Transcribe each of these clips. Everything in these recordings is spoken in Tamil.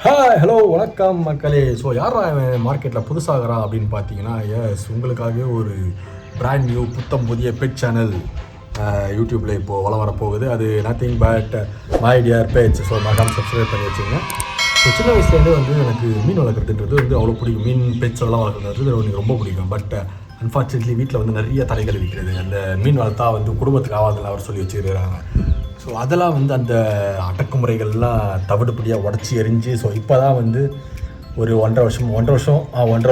ஹலோ வணக்கம் மக்களே. ஸோ யாரா மார்க்கெட்டில் புதுசாகிறான் அப்படின்னு பார்த்தீங்கன்னா, எஸ் உங்களுக்காகவே ஒரு பிராண்ட் நியூ புத்தம் புதிய பெட் சேனல் யூடியூப்பில் இப்போது வர போகுது. அது nothing but my dear pets. So மறக்காமல் சப்ஸ்கிரைப் பண்ணி வச்சுங்க. ஸோ சின்ன வயசுலேருந்தே வந்து எனக்கு மீன் வளர்க்குறதுன்றது வந்து அவ்வளோ பிடிக்கும். மீன் பெட்ஸ் எல்லாம் வளர்க்குறது எனக்கு ரொம்ப பிடிக்கும். பட் அன்ஃபார்ச்சுனேட்லி வீட்டில் வந்து நிறைய தடைகள் இருக்கிறது. அந்த மீன் வளர்த்தா வந்து குடும்பத்துக்கு ஆகாதுன்னு அவர் சொல்லி வச்சுருக்கிறாங்க. ஸோ அதெல்லாம் வந்து அந்த அடக்குமுறைகள்லாம் தவிடுபடியாக உடச்சி எரிஞ்சு ஸோ இப்போ தான் வந்து ஒரு ஒன்றரை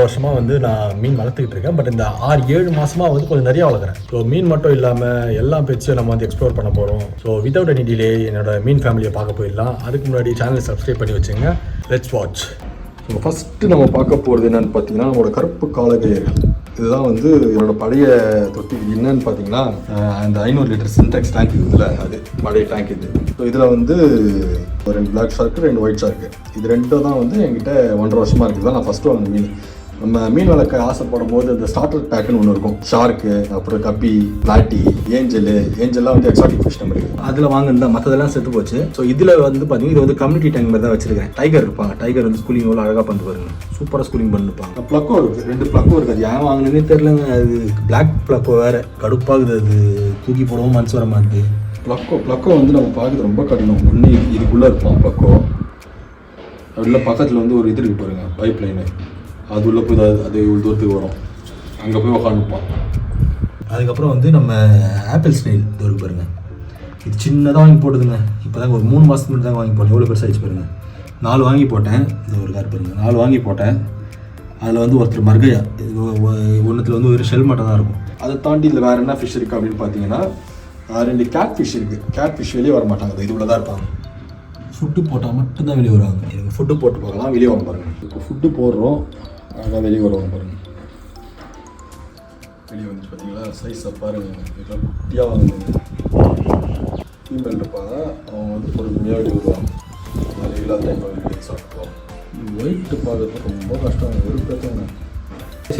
வருஷமாக வந்து நான் மீன் வளர்த்துக்கிட்டு இருக்கேன். பட் இந்த 6-7 மாதமாக வந்து கொஞ்சம் நிறையா வளர்க்குறேன். ஸோ மீன் மட்டும் இல்லாமல் எல்லா பெட்ஸையும் நம்ம வந்து எக்ஸ்ப்ளோர் பண்ண போகிறோம். ஸோ வித்தவுட் எனி டிலே என்னோட மீன் ஃபேமிலியை பார்க்க போயிடலாம். அதுக்கு முன்னாடி சேனலை சப்ஸ்கிரைப் பண்ணி வச்சுங்க. Let's watch. ஸோ ஃபஸ்ட்டு நம்ம பார்க்க போகிறது என்னென்னு பார்த்தீங்கன்னா, நம்மளோட கருப்பு காலகையர்கள். இதுதான் வந்து என்னோட பழைய தொட்டி. என்னன்னு பார்த்தீங்கன்னா, அந்த 500 லிட்டர் சின்டெக்ஸ் டேங்க் இருக்குதுல்ல, அது பழைய டேங்க் இது. ஸோ இதில் வந்து 2 பிளாக் ஷார்க்கு 2 ஒயிட் ஷார்க்கு, இது ரெண்டும் தான் வந்து என்கிட்ட 1.5 வருஷமாக இருக்குது. தான் நான் ஃபஸ்ட்டு வாங்கின மீன். நம்ம மீன் வளர்க்க ஆசைப்படும் போது அந்த ஸ்டார்டர் பேக்குன்னு ஒன்று இருக்கும். ஷார்க்கு, அப்புறம் கப்பி, பிளாட்டி, ஏஞ்சல்லாம் வந்து எக்ஸாட்டிக் ஃபிஷ் நம்ம இருக்குது. அதில் வாங்கினா மற்றதெல்லாம் செத்து போச்சு. ஸோ இதில் வந்து பார்த்தீங்கன்னா, இது வந்து கம்யூனிட்டி டேங்க் மாதிரி தான் வச்சிருக்கேன். டைகர் இருப்பாங்க. டைகர் வந்து ஸ்கூலிங் எவ்வளோ அழகாக பண்ணி பாருங்க. சூப்பராக ஸ்கூலிங் பண்ணிருப்பாங்க. ப்ளக்கோ இருக்குது, 2 ப்ளக்கோ இருக்குது. அது ஏன் வாங்கினே தெரிலங்க. அது பிளாக் ப்ளக்கோ வேறு கடுப்பாகுது. அது தூக்கி போடவும் மனசு வர மாட்டேது. ப்ளக்கோ வந்து நம்ம பார்க்குறது ரொம்ப கடினம். ஒன்று இதுக்குள்ளே இருப்போம் ப்ளக்கோ. அப்படில பக்கத்தில் வந்து ஒரு இது இருக்குது பாருங்கள், பைப் லைனு. அது உள்ளே போய் அது இவ்வளோ தூரத்துக்கு வரும். அங்கே போய் உக்காந்துப்பான். அதுக்கப்புறம் வந்து நம்ம ஆப்பிள் ஸ்னைல் தூரம் பாருங்கள். இது சின்னதாக வாங்கி போட்டுதுங்க. இப்போ தாங்க ஒரு 3 மாதத்துக்கு முன்னாடி தான் வாங்கி போட்டேன். எவ்வளோ பெருசாகிடுச்சு பாருங்கள். 4 வாங்கி போட்டேன். இது ஒரு கார் பாருங்கள், 4 வாங்கி போட்டேன். அதில் வந்து ஒருத்தர் மர்கையா, ஒன்றுத்தில் வந்து ஒரு ஷெல் மட்டும் தான் இருக்கும். அதை தாண்டி இதில் வேறு என்ன ஃபிஷ் இருக்குது அப்படின்னு பார்த்தீங்கன்னா, 2 கேட் ஃபிஷ் இருக்குது. கேட் ஃபிஷ் வெளியே வர மாட்டாங்க, இது இவ்வளோ தான் இருப்பாங்க. ஃபுட்டு போட்டால் மட்டும்தான் வெளியே வருவாங்க. எனக்கு ஃபுட்டு போட்டு பார்க்கலாம், வெளியே வாங்க பாருங்கள். இப்போ ஃபுட்டு போடுறோம், அதான் வெளியே வருவாங்க பாருங்கள். வெளியே வந்துச்சு பார்த்தீங்களா, சைஸை பாருங்கள். இதெல்லாம் குட்டியாக வாங்குங்க. ஃபீமேல் இருப்பாங்க, அவங்க வந்து பொறுமையாக வெளியே வருவாங்க. அது இல்லாத டைமில் வெளியே சாப்பிடுவோம். ஒயிட்டு பார்க்கறது ரொம்ப கஷ்டம், வெறுப்பேற்றாங்க.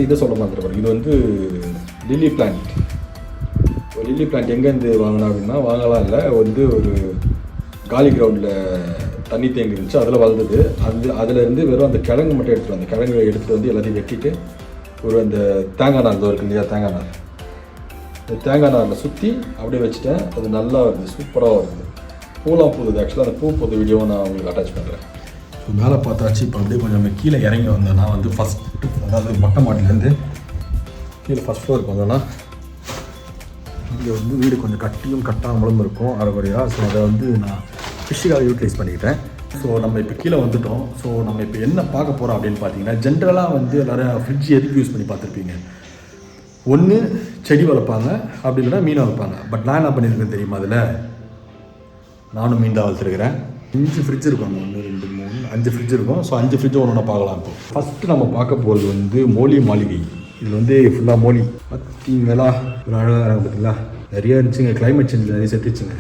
இதை சொல்ல மாட்டேன். இது வந்து லில்லி பிளான்ட். லில்லி பிளான்ட் எங்கேருந்து வாங்கினா அப்படின்னா, வாங்கலாம் இல்லை, வந்து ஒரு காலி கிரவுண்டில் தண்ணி தேங்கி இருந்துச்சு, அதில் வளர்ந்தது. அதிலேருந்து வெறும் அந்த கிழங்கு மட்டும் எடுத்துகிட்டு அந்த கிழங்கு எடுத்துகிட்டு வந்து எல்லாத்தையும் வெட்டிட்டு ஒரு அந்த தேங்காய் நார் இருக்கு இல்லையா, தேங்காய் நார், இந்த தேங்காய் நாரில் சுற்றி அப்படியே வச்சுட்டேன். அது நல்லா வருது, சூப்பராக வருது. பூலாம் போகுது. ஆக்சுவலாக அந்த பூ போகுது வீடியோவை நான் உங்களுக்கு அட்டாச் பண்ணுறேன். ஸோ மேலே பார்த்தாச்சு. இப்போ அப்படியே கொஞ்சம் நம்ம கீழே இறங்கி வந்தோன்னா வந்து ஃபஸ்ட்டு, அதாவது மொட்டை மாட்டிலேருந்து கீழே ஃபஸ்ட் ஃப்ளோருக்கு வந்தோன்னா, இங்கே வந்து வீடு கொஞ்சம் கட்டியும் கட்டாமலும் இருக்கும் அரைக்குறையாக. ஸோ அதை வந்து நான் ஃபிஷ்ஷுக்காக யூட்டிலைஸ் பண்ணிக்கிட்டேன். ஸோ நம்ம இப்போ கீழே வந்துவிட்டோம். ஸோ நம்ம இப்போ என்ன பார்க்க போகிறோம் அப்படின்னு பார்த்தீங்கன்னா, ஜென்ரலாக வந்து எல்லோரும் ஃப்ரிட்ஜ் எதுக்கு யூஸ் பண்ணி பார்த்துருப்பீங்க. ஒன்று செடி வளர்ப்பாங்க, அப்படி இல்லைன்னா மீன் வளர்ப்பாங்க. பட் நான் என்ன பண்ணியிருக்கேன் தெரியுமா, அதில் நானும் மீன் தான் வளர்த்துருக்கிறேன். 5 ஃப்ரிட்ஜ் இருக்கும். 1 2 3 5 ஃப்ரிட்ஜ் இருக்கும். ஸோ 5 ஃப்ரிட்ஜ் ஒன்று பார்க்கலாம். இப்போ ஃபஸ்ட்டு நம்ம பார்க்க போகிறது வந்து மோலி மாளிகை. இதில் வந்து ஃபுல்லாக மோலி பார்த்தீங்களா, ஒரு அழகாக இருக்காங்க பார்த்தீங்களா. நிறைய இருந்துச்சுங்க. கிளைமேட் சேஞ்ச் நிறைய செத்துச்சுங்க.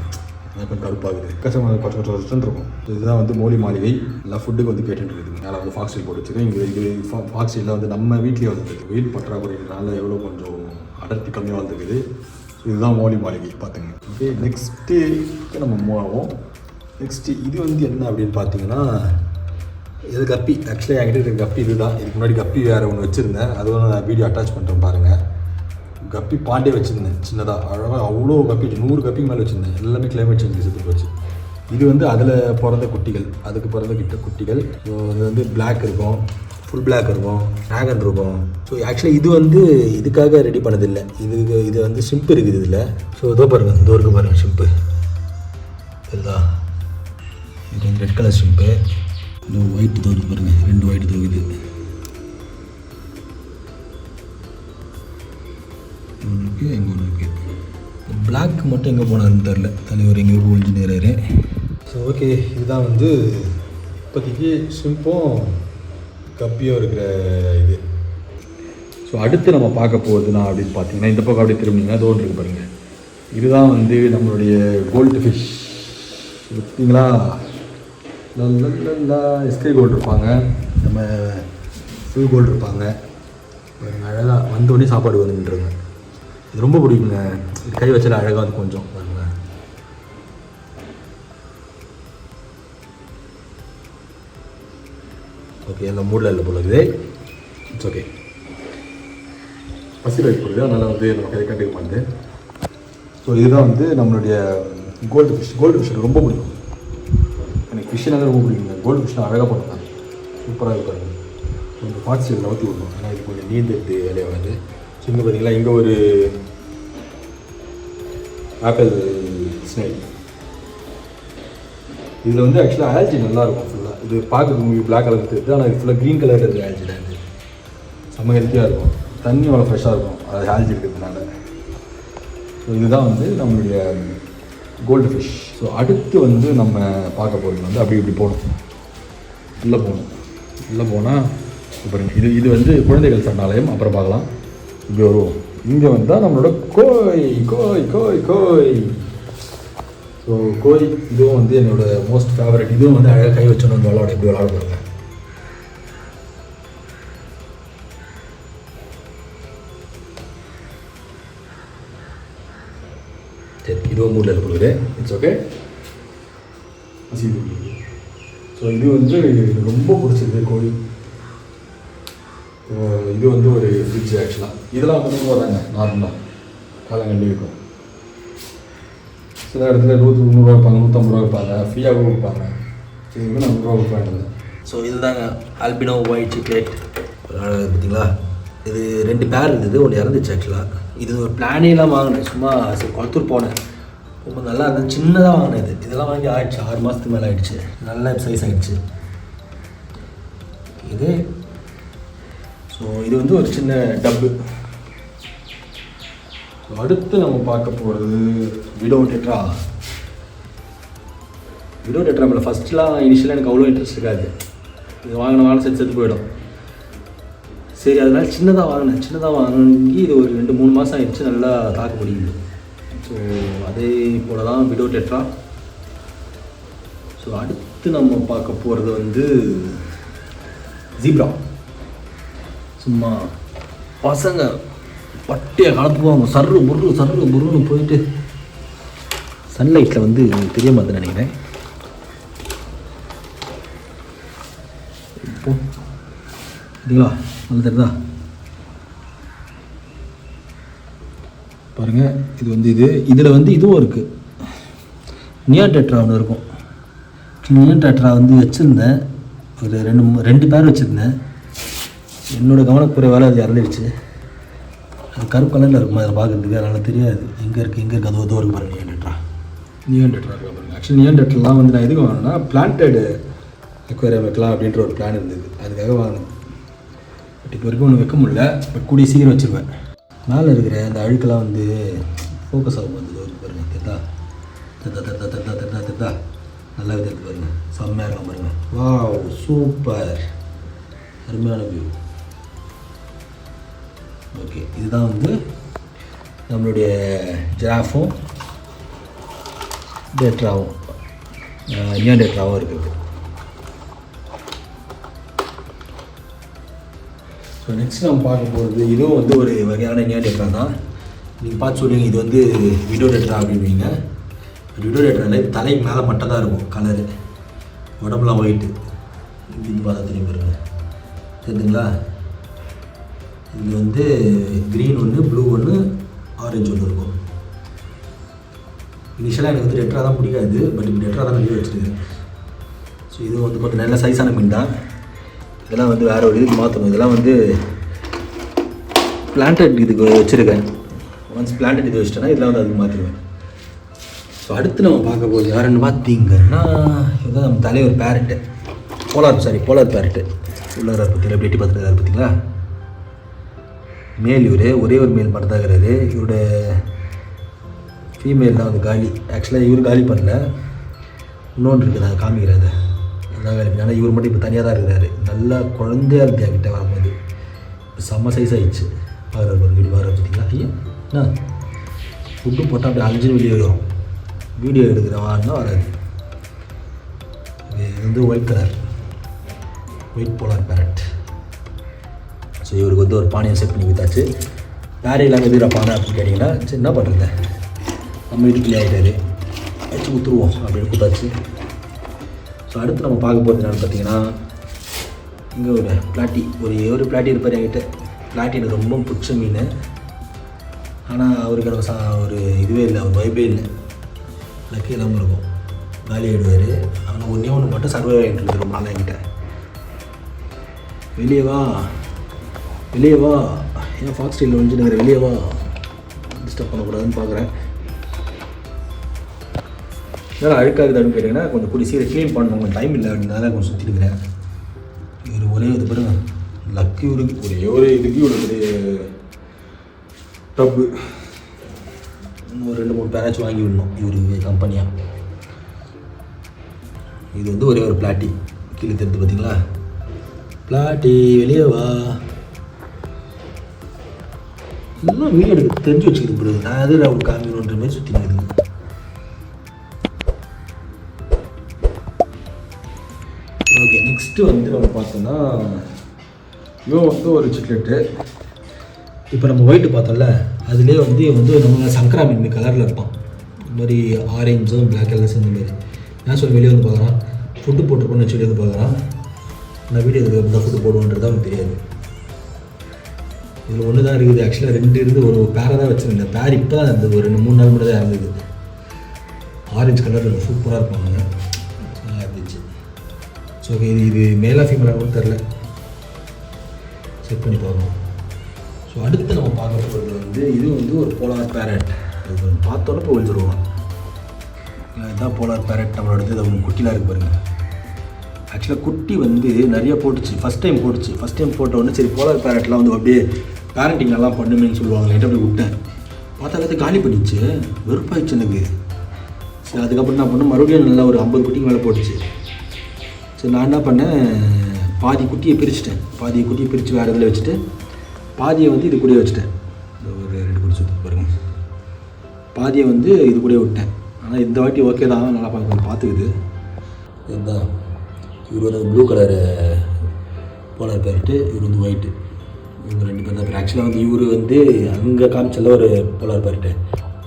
அது கொஞ்சம் கருப்பாகுது. கஷ்டமாக கொஞ்சம் இருக்கும். இதுதான் வந்து மோலி மாளிகை. எல்லா ஃபுட்டுக்கு வந்து கேட்டுட்டு இருக்குது. மேலே வந்து ஃபாக்ஸ்டைல் போட்டு வச்சுருக்கேன். இங்கே இது ஃபாக்ஸ்டைலில் வந்து நம்ம வீட்லேயே வந்துருக்கு. வெயில் பற்றாக்குறையினால எவ்வளோ கொஞ்சம் அடர்த்தி கம்மியாக வந்துருக்குது. இதுதான் மோலி மாளிகை பார்த்துங்க. ஓகே, நெக்ஸ்ட்டு நம்ம மூவ் ஆகும். நெக்ஸ்ட்டு இது வந்து என்ன அப்படின்னு பார்த்தீங்கன்னா, இது கப்பி. ஆக்சுவலி என்கிட்ட இருக்க கப்பி இது தான். இதுக்கு முன்னாடி கப்பி வேறு ஒன்று வச்சுருந்தேன். அதுவும் நான் வீடியோ அட்டாச் பண்ணுறேன் பாருங்கள். கப்பி பாண்டே வச்சுருந்தேன் சின்னதாக. அழகாக அவ்வளோ கப்பி, 100 கப்பிக்கு மேலே வச்சுருந்தேன். எல்லாமே கிளைமேட் சேஞ்ச் செத்து போச்சு. இது வந்து அதில் பிறந்த குட்டிகள், அதுக்கு பிறந்த குட்டிகள். ஸோ அது வந்து பிளாக் இருக்கும், ஃபுல் பிளாக் இருக்கும், ட்ராகன் இருக்கும். ஸோ ஆக்சுவலி இது வந்து இதுக்காக ரெடி பண்ணதில்லை. இது வந்து ஷிம்ப் இருக்குது இதில். ஸோ இதோ பாருங்கள், இந்த இருக்குது பாருங்கள் ஷிம்ப்பு. சரிதா, இது வந்து ரெட் கலர் ஷிம்ப்பு. இந்த ஒயிட் தோறுது பாருங்கள், 2 ஒயிட் தோகுது. ஒன்று எங்கே ஒன்று இருக்குது. பிளாக் மட்டும் எங்கே போனாருன்னு தெரில. தலைவர் எங்கே ஒழிஞ்சு நேராரு. ஸோ ஓகே, இதுதான் வந்து இப்போதைக்கு ஷிம்பும் கப்பியும் இருக்கிற இது. ஸோ அடுத்து நம்ம பார்க்க போகுதுன்னா அப்படின்னு பார்த்தீங்கன்னா, இந்த பக்கம் அப்படியே திரும்பிங்கன்னா தோன்று இருக்கு பாருங்கள். இதுதான் வந்து நம்மளுடைய கோல்டு ஃபிஷ். பார்த்தீங்களா, நல்லா எஸ்கே கோல்டு இருப்பாங்க, நம்ம ஃபுல் கோல்டு இருப்பாங்க. அழகாக வந்தோடனே சாப்பாடு வந்துட்டுருங்க. இது ரொம்ப பிடிக்குங்க. கை வச்சால அழகாக வந்து கொஞ்சம் பாருங்க. ஓகே இந்த மூடில் இல்லை போல இருக்குது. It's okay. பசி லைட் போடுது, அதனால் வந்து நமக்கு எதை கண்டிக்க மாட்டேது. ஸோ இதுதான் வந்து நம்மளுடைய கோல்டு ஃபிஷ். கோல்டு ஃபிஷ் எனக்கு ரொம்ப பிடிக்கும். எனக்கு ஃபிஷ்ஷினாலே ரொம்ப பிடிக்குங்க. கோல்டு ஃபிஷ்னால் அழகாக பண்ணுவேன், சூப்பராக இருப்பாங்க. கொஞ்சம் பார்ட்ஸ் இதில் ஊற்றி விடணும், ஏன்னா இது கொஞ்சம் நீந்துட்டு வேலையாகாது. ஸோ இங்கே பார்த்தீங்களா, இங்கே ஒரு ஆப்பிள் ஸ்னேக். இதில் வந்து ஆக்சுவலாக ஆல்ஜி நல்லாயிருக்கும் ஃபுல்லாக. இது பார்க்குறதுக்கு உங்களுக்கு பிளாக் கலர் தெரியுது, ஆனால் இது ஃபுல்லாக க்ரீன் கலரில் இருக்குது. ஆல்ஜி தான் இது செம்ம ஹெல்த்தியாக இருக்கும். தண்ணி அவ்வளோ ஃப்ரெஷ்ஷாக இருக்கும் அது ஆல்ஜி இருக்கிறதுனால. ஸோ இதுதான் வந்து நம்மளுடைய கோல்டு ஃபிஷ். ஸோ அடுத்து வந்து நம்ம பார்க்க போகிறது வந்து அப்படி இப்படி போகணும், உள்ளே போகணும். உள்ளே போனால் அப்புறம் இது வந்து குழந்தைகள் சரணாலயம். அப்புறம் பார்க்கலாம். இப்படி வருவோம். இங்கே வந்தால் நம்மளோட கோய் கோய் கோய் கோய். ஸோ கோய் இதுவும் வந்து என்னோடய மோஸ்ட் ஃபேவரட். இதுவும் வந்து அழகாக கை வச்சோன்னு வந்து விளாட எப்படி விளாட போகிறேன். சரி, இதுவும் மூடில் கொடுக்குது. It's okay. ஸோ இது வந்து ரொம்ப பிடிச்சது கோழி. இது வந்து ஒரு ஃப்ரிட்ஜ் ஆக்சுவலாக. இதெல்லாம் வந்து 100 ரூபா தாங்க நார்மலாக காலங்கண்டி இருக்கும். சில இடத்துல 100 ரூபா வைப்பாங்க, 150 ரூபா வைப்பாங்க, ஃப்ரீயாகவும் வைப்பாங்க. சரி, வந்து 100 ரூபா வைப்பாங்க. ஸோ இதுதாங்க ஆல்பினோ ஒயிட் சிக்லேட். பார்த்தீங்களா, இது 2 பேர் இருந்தது, ஒன்று இறந்துச்சு ஆக்சுவலாக. இது ஒரு பிளானேலாம் வாங்கினேன், சும்மா சரி குளத்தூர் போனேன், ரொம்ப நல்லா இருந்தது. சின்னதாக வாங்கினது. இதெல்லாம் வாங்கி ஆயிடுச்சு 6 மாதத்துக்கு மேலே ஆகிடுச்சு. நல்லா சைஸ் ஆகிடுச்சு இது. ஸோ இது வந்து ஒரு சின்ன டப்பு. ஸோ அடுத்து நம்ம பார்க்க போகிறது விடோ டெட்ரா. விடோ டெட்ரா மேலே ஃபஸ்ட்லாம் இனிஷியலாக எனக்கு அவ்வளோ இன்ட்ரெஸ்ட் இருக்காது. இது வாங்கின செத்து போயிடும். சரி, அதனால் சின்னதாக வாங்கினேன். சின்னதாக வாங்கி இது ஒரு 2-3 மாதம் ஆகிடுச்சு, நல்லா தாக்கு பிடிக்குது. ஸோ அதே போல் தான் விடோ டெட்ரா. ஸோ அடுத்து நம்ம பார்க்க போகிறது வந்து ஜீப்ரா. சும்மா பசங்க பட்டையை கலப்புவாங்க, சர்ரு புருன்னு போயிட்டு சன்லைட்டில் வந்து தெரிய மாட்டேன்னு நினைக்கிறேன். இப்போ சரிங்களா, நல்லா தெரியுதா பாருங்கள். இது வந்து இதில் வந்து இதுவும் இருக்குது. நியான் டெட்ரா ஒன்று இருக்கும். நியான் டெட்ரா வந்து வச்சுருந்தேன், ஒரு 2 பேர் வச்சுருந்தேன். என்னோடய கவனக்குறைவால் அது இறந்துடுச்சு. அது கருப்பு கலரில் இருக்கும் அதில் பார்க்குறதுக்கு, அதனால் தெரியாது எங்கே இருக்குது அது உதவ இருக்கு பாருங்கள். நியான் டெட்ரா இருக்கா பாருங்கள். ஆக்சுவலி நியான் டெட்ராலாம் வந்து நான் எதுக்கு வாங்கினேன்னா பிளான்டட் அக்வேரியம் வைக்கலாம் அப்படின்ற ஒரு பிளான் இருந்தது, அதுக்காக வாங்கினேன். பட் இப்போ வரைக்கும் ஒன்று வைக்க முடியல, பட் கூடிய சீக்கிரம் வச்சுருவேன். மேலே இருக்கிற அந்த அழுக்கெல்லாம் வந்து ஃபோக்கஸ் ஆகும். வந்து ஒரு பாருங்கள், தெத்தா நல்லா தெரியுது பாருங்கள், செம்மையாக இருக்கலாம் பாருங்கள். வாவ், சூப்பர், அருமையான வியூ. ஓகே, இதுதான் வந்து நம்மளுடைய ஜிராஃபும் டெட்ராவும் நியான் டெட்ராவும் இருக்குது. ஸோ நெக்ஸ்ட் நம்ம பார்க்க போகிறது இதுவும் வந்து ஒரு வகையான நியான் டெட்ரா தான். நீங்கள் பார்த்து சொல்லுவீங்க இது வந்து விடோ டெட்ரா அப்படின்வீங்க. விடோ டெட்ராவில் தலைக்கு மேலே மட்டும் தான் இருக்கும் கலரு, உடம்புலாம் ஒயிட்டு. இது பார்த்தா தெரியும் பாருங்க, தெரியுதுங்களா? இது வந்து க்ரீன் ஒன்று, ப்ளூ ஒன்று, ஆரஞ்சு ஒன்று இருக்கும். இனிஷியலாக எனக்கு வந்து டெட்ரா தான் பிடிக்காது, பட் இப்போ டெட்ரா தான் நிறைய வச்சுருக்கேன். ஸோ இது வந்து கொஞ்சம் நல்ல சைஸான மீன் தான். இதெல்லாம் வந்து வேறு ஒரு இதுக்கு மாற்றணும். இதெல்லாம் வந்து பிளான்டட் இதுக்கு வச்சுருக்கேன். ஒன்ஸ் பிளான்டட் இது வச்சுட்டேன்னா இதெல்லாம் வந்து அதுக்கு மாற்றிடுவேன். ஸோ அடுத்து நம்ம பார்க்க போகிறது யாருன்னு பார்த்தீங்கன்னா இதுதான் நம்ம தலைவர் பேரட்டு, போலார் பேரட்டு. உள்ளார பார்த்தீங்களா, எப்படி பார்த்துட்டு பார்த்தீங்களா? மேல் இவர் ஒரே ஒரு மேல் மட்டும் தான் இருக்கிறாரு. இவரோட ஃபீமேல் தான் வந்து காலி. ஆக்சுவலாக இவர் காலி பண்ணல, இன்னொன்று இருக்குது, நான் காமிக்கிறேன். அதான் காலி பண்ணி, ஆனால் இவர் மட்டும் இப்போ தனியாக தான் இருக்கிறாரு. நல்லா குழந்தையாக இருந்து என்கிட்ட வரும்போது இப்போ செம்ம சைஸ் ஆகிடுச்சு. ஒரு வீடு பார்த்தீங்களா? ஐயா ஃபுட்டு போட்டால் அப்படி அழிஞ்சு வெளியே வரும். வீடியோ எடுக்கிறவான்னா வராது. இது வந்து white colour, white polar parrot. So இவருக்கு வந்து ஒரு பானையை செட் பண்ணி வித்தாச்சு. வேறு இல்லாமல் எதுக்குற பானை அப்படின்னு கேட்டிங்கன்னா, சரி என்ன பண்ணுறது, நம்ம வீட்டுக்குள்ளே ஆகிட்டாரு, வச்சு குத்துருவோம் அப்படின்னு குத்தாச்சு. ஸோ அடுத்து நம்ம பார்க்க போகிறது என்னென்னு பார்த்தீங்கன்னா இங்கே ஒரு பிளாட்டி ஒரு பிளாட்டி இருப்பார் என்கிட்ட. பிளாட்டி எனக்கு ரொம்ப பிடிச்ச மீன். ஆனால் அவருக்கு ஒரு இதுவே இல்லை, ஒரு வைப்பே இல்லை, லக்கி இல்லாமல் இருக்கும், காலி ஆகிடுவார். ஆனால் ஒன்று மட்டும் சர்வை ஆகிட்டு இருக்குது ரொம்ப நாள் என்கிட்ட. வெளியே வா ஏன் ஃபாக்ஸ் ஸ்டைலில் வந்துச்சுன்னு வெளியே வா, டிஸ்டர்ப் பண்ணக்கூடாதுன்னு பார்க்குறேன். ஏன்னா அழுக்காகுதான்னு கேட்டிங்கன்னா கொஞ்சம் கூடி சீரை க்ளீன் பண்ணணும், கொஞ்சம் டைம் இல்லை அப்படின்னால கொஞ்சம் சுற்றிட்டு இருக்கிறேன். இவர் ஒரே இது பாருங்க, லக்கி ஒரே இதுக்கு இவ்வளோ பெரிய டப்பு. இன்னும் ஒரு 2-3 பேராச்சும் வாங்கி விடணும் இவருக்கு கம்பெனியாக. இது வந்து ஒரே ஒரு பிளாட்டி கீழே தெரிஞ்சு பார்த்தீங்களா? பிளாட்டி வெளியே வா. இன்னும் வீடியோ எடுக்க தெரிஞ்சு வச்சுக்கிது பிறகு நான் அதில் அவங்க காமிக்கணுன்ற மாதிரி சுற்றி நிற்குது. ஓகே, நெக்ஸ்ட்டு வந்து நம்ம பார்த்தோன்னா இவன் வந்து ஒரு சிக்லெட்டு. இப்போ நம்ம ஒயிட்டு பார்த்தோம்ல, அதுலேயே வந்து நம்ம சங்கரா மீன் கலரில் இருப்பான். இந்த மாதிரி ஆரஞ்சும் பிளாக் கலர் சேர்ந்த மாதிரி. நான் சொல்லி வெளியே வந்து பார்க்குறான், ஃபுட்டு போட்டிருப்போன்னு வச்சு வெளியே வந்து பார்க்குறான். நான் வீடியோ எடுத்து தான் ஃபுட்டு போடுவோன்றது அவனுக்கு தெரியாது. இதில் ஒன்று தான் இருக்குது, ஆக்சுவலாக 2 இருந்து ஒரு பேரை தான் வச்சுருந்தேன். பேர் இப்போ தான் இருந்தது, ஒரு 2-3 நாள் மட்டும் தான் இருந்தது. ஆரஞ்சு கலரில் சூப்பராக இருப்பாங்க, நல்லா இருந்துச்சு. ஸோ ஓகே, இது மேலாக ஃபீமேலாக கூட தெரில, செக் பண்ணி பார்க்கணும். ஸோ அடுத்து நம்ம பார்க்க போகிறது வந்து இது வந்து ஒரு போலார் பேரட். இது பார்த்தோன்னே இப்போ விழுந்துருவோம். இதுதான் போலார் பேரட் நம்மளோட. இது அவங்க குட்டிலாம் இருக்குது பாருங்கள். ஆக்சுவலாக குட்டி வந்து நிறைய போட்டுச்சு, ஃபஸ்ட் டைம் போட்ட உடனே சரி போலார் பேரட்லாம் வந்து அப்படியே பேரண்டிங் நல்லா பண்ணுமேன்னு சொல்லுவாங்க. அப்படி விட்டேன், பார்த்தா எல்லாத்தையும் காலி பண்ணிச்சு, வெறுப்பாயிடுச்சு எனக்கு. சரி அதுக்கப்புறம் என்ன பண்ணேன், மறுபடியும் நல்லா ஒரு 50 குட்டிக்கு மேலே போட்டுச்சு. சரி நான் என்ன பண்ணேன், பாதி குட்டியை பிரித்து வேறு இதில் வச்சுட்டு பாதியை வந்து இது கூட வச்சுட்டேன். ஒரு 2 குட்டி சுற்றி பாருங்கள், பாதியை வந்து இது கூட விட்டேன். ஆனால் இந்த வாட்டி ஓகே தான், நல்லா பார்த்துக்குது. இதுதான் இவர் வந்து ப்ளூ கலரு போலார் பேரட்டு, இவர் வந்து ஒயிட்டு. இவங்க 2 பேர் தான். ஆக்சுவலாக வந்து இவர் வந்து அங்கே காமிச்சல ஒரு போலார் பேரட்டு,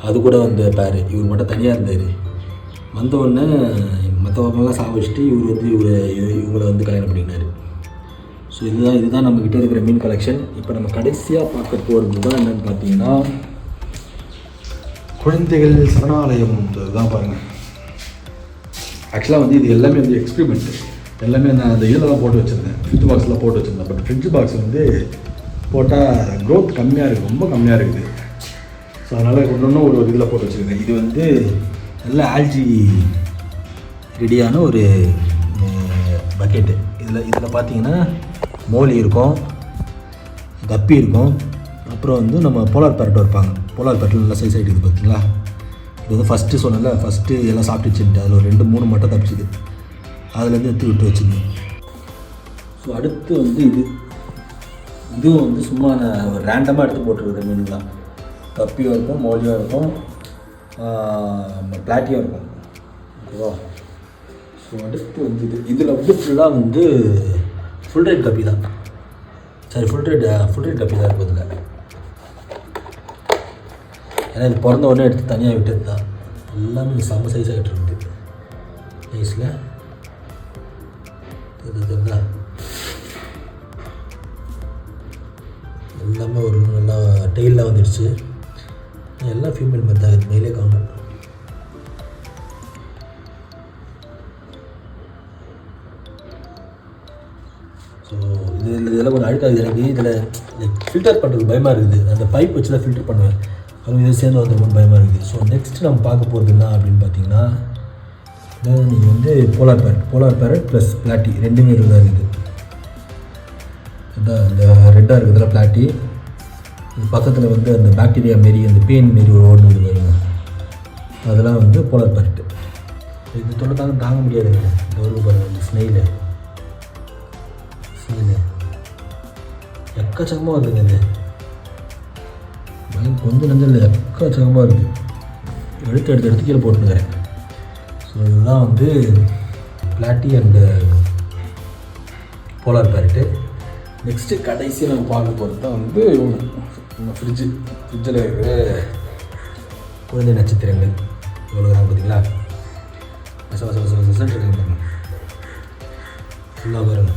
அது கூட வந்து பேர். இவர் மட்டும் தனியாக இருந்தார். வந்தவுடனே மற்றவங்களாம் சாப்பிட்டு இவர் வந்து இவங்களை வந்து கல்யாணம் பண்ணிக்கினார். ஸோ இதுதான் நம்மக்கிட்ட இருக்கிற மீன் கலெக்ஷன். இப்போ நம்ம கடைசியாக பார்க்க போகிறது தான் என்னென்னு பார்த்தீங்கன்னா குழந்தைகள் சரணாலயம். இதுதான் பாருங்கள். ஆக்சுவலாக வந்து இது எல்லாமே வந்து எக்ஸ்பிரிமெண்ட்டு. எல்லாமே நான் அந்த இதில் தான் போட்டு வச்சுருந்தேன், ஃப்ரிட்ஜ் பாக்ஸில் போட்டு வச்சுருந்தேன். பட் ஃப்ரிட்ஜ் பாக்ஸ் வந்து போட்டால் க்ரோத் கம்மியாக இருக்குது, ரொம்ப கம்மியாக இருக்குது. ஸோ அதனால் ஒன்று ஒரு இதில் போட்டு வச்சுருக்கேன். இது வந்து நல்ல ஆல்ஜி ரெடியான ஒரு பக்கெட்டு. இதில் பார்த்தீங்கன்னா மோலி இருக்கும், கப்பி இருக்கும், அப்புறம் வந்து நம்ம போலார் பேரட் வைப்பாங்க. போலார் பேரட்டில் நல்லா சைஸ் ஆகிடுது பார்த்தீங்களா? இது வந்து ஃபஸ்ட்டு சொன்னல, ஃபஸ்ட்டு எல்லாம் சாப்பிட்டுச்சுட்டு அதில் ஒரு 2-3 மட்டும் தப்பிச்சுது, அதுலேருந்து எடுத்து விட்டு வச்சுருந்தேன். ஸோ அடுத்து வந்து இதுவும் வந்து சும்மா நான் ஒரு ரேண்டமாக எடுத்து போட்டுருக்குற மீன்லாம். கப்பியும் இருக்கும், மோலியும் இருக்கும், பிளாட்டியும் இருக்கும். ஓகேவா? ஸோ அடுத்து வந்து இதில் வந்து ஃபுல்லாக வந்து ஃபுல் ரேட் கப்பி தான். சரி, ஃபுல் ரேட் கப்பி தான் இருக்கும் இதில். ஏன்னா இது பிறந்த உடனே எடுத்து தனியாக விட்டது தான். எல்லாமே செம்ம சைஸ் ஆகிட்டு இருக்குது சைஸில். தெரியுதுங்களா? எல்லாமே ஒரு நல்லா டெய்லில் வந்துடுச்சு. எல்லாம் ஃபீமேல் மெத்தான், இது மேலே காணும். ஸோ இதெல்லாம் கொஞ்சம் அழுக்காகுது எனக்கு. இதில் ஃபில்டர் பண்ணுறதுக்கு பயமாக இருக்குது. அந்த பைப் வச்சு தான் ஃபில்டர் பண்ணுவேன், அது இதை சேர்ந்து வந்துருக்கும் பயமாக இருக்குது. ஸோ நெக்ஸ்ட்டு நம்ம பார்க்க போகிறது என்ன அப்படின்னு பார்த்தீங்கன்னா, நீங்கள் வந்து போலார் பேரட் ப்ளஸ் பிளாட்டி 2மே தான் இருக்குது. அதான் இந்த ரெட்டாக இருக்கிறதுல பிளாட்டி, இது பக்கத்தில் வந்து அந்த பாக்டீரியா மாரி அந்த பெயின் மாரி ஒரு ஓடு வருங்க, அதெல்லாம் வந்து போலார் பேரட்டு. இது தாங்க முடியாதுங்க. இந்த ஒரு பாருங்கள், இந்த ஸ்னெயிலு எக்கச்சக்கமாக வருதுங்க. இது பயம் கொஞ்சம் நஞ்சம் இல்லை, எக்கச்சக்கமாக இருக்குது. எடுத்து கீழே போட்டுருக்கிறேன். ஸோ இதுதான் வந்து பிளாட்டி அண்டு போலார் பேரட்டு. நெக்ஸ்ட்டு கடைசியாக நம்ம பார்க்க போகிறது தான் வந்து நம்ம ஃப்ரிட்ஜில் இருக்கிற குழந்தை நட்சத்திரங்கள். எவ்வளோ பார்த்தீங்களா? வசம் இருக்காங்க பாருங்க, ஃபுல்லாக பாருங்க.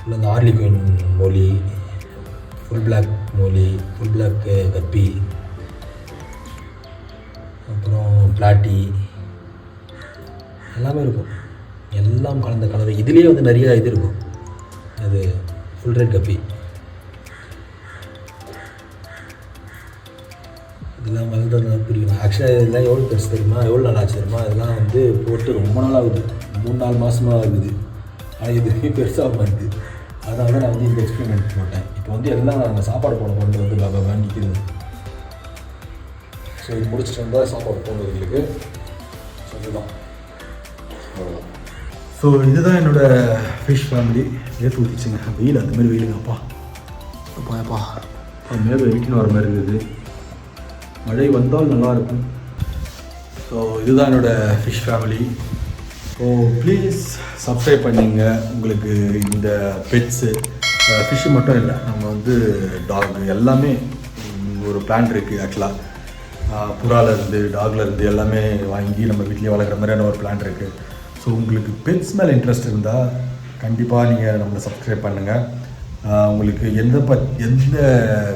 ஃபுல்லாக அந்த ஆர்லிக்வின் மொழி, ஃபுல் பிளாக் மொழி, ஃபுல் பிளாக் கப்பி, அப்புறம் பிளாட்டி எல்லாமே இருக்கும். எல்லாம் கலந்த கலவை. இதுலேயே வந்து நிறைய இது இருக்கும். அது ஃபுல் ரெட் கப்பி. இதெல்லாம் வளர்ந்தது பிடிக்கும். ஆக்சுவலாக இதெல்லாம் எவ்வளோ பெருசு தெரியுமா, எவ்வளோ நாள் ஆச்சு தெரியுமா? இதெல்லாம் வந்து போட்டு ரொம்ப நாள் ஆகுது, 3-4 மாதமாக இருக்குது. ஆனால் இது பெருசாக மாட்டுது. அதனால தான் நான் வந்து இந்த எக்ஸ்பெரிமெண்ட் போட்டேன். இப்போ வந்து எல்லாம் நாங்கள் சாப்பாடு போட கொண்டு வந்து பாபா நிற்கிறது. ஸோ இது முடிச்சுட்டு வந்தால் சாப்பாடு போடுறது எங்களுக்கு. ஸோ இதுதான் அவ்வளோதான். ஸோ இதுதான் என்னோடய ஃபிஷ் ஃபேமிலி. ஏற்று ஊற்றிச்சுங்க. வெயில் அந்தமாரி வெயிலுங்கப்பா. அப்பா அது மேலே வீட்டுன்னு வர மாதிரி இருக்குது. மழை வந்தால் நல்லாயிருக்கும். ஸோ இதுதான் என்னோடய fish family. So please subscribe பண்ணிங்க. உங்களுக்கு இந்த பெட்ஸு ஃபிஷ்ஷு மட்டும் இல்லை, நம்ம வந்து டாகு எல்லாமே ஒரு பிளான் இருக்குது. ஆக்சுவலாக புறாலேருந்து டாக்லேருந்து எல்லாமே வாங்கி நம்ம வீட்லேயே வளர்க்குற மாதிரியான ஒரு பிளான் இருக்குது. ஸோ உங்களுக்கு பெட்ஸ் மேலே இன்ட்ரெஸ்ட் இருந்தால் கண்டிப்பாக நீங்கள் நம்மளை சப்ஸ்கிரைப் பண்ணுங்கள். உங்களுக்கு எந்த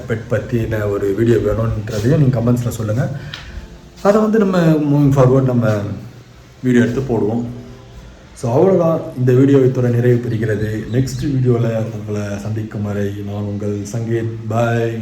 பெட் பற்றின ஒரு வீடியோ வேணுன்றதையும் நீங்கள் கமெண்ட்ஸில் சொல்லுங்கள். அதை வந்து நம்ம மூவிங் ஃபார்வர்ட் நம்ம வீடியோ எடுத்து போடுவோம். ஸோ அவ்வளோதான், இந்த வீடியோ இத்தோட நிறைவு பெறுகிறது. நெக்ஸ்ட் வீடியோவில் உங்களை சந்திக்கும் வரை நான் உங்கள் சங்கீத். பாய்.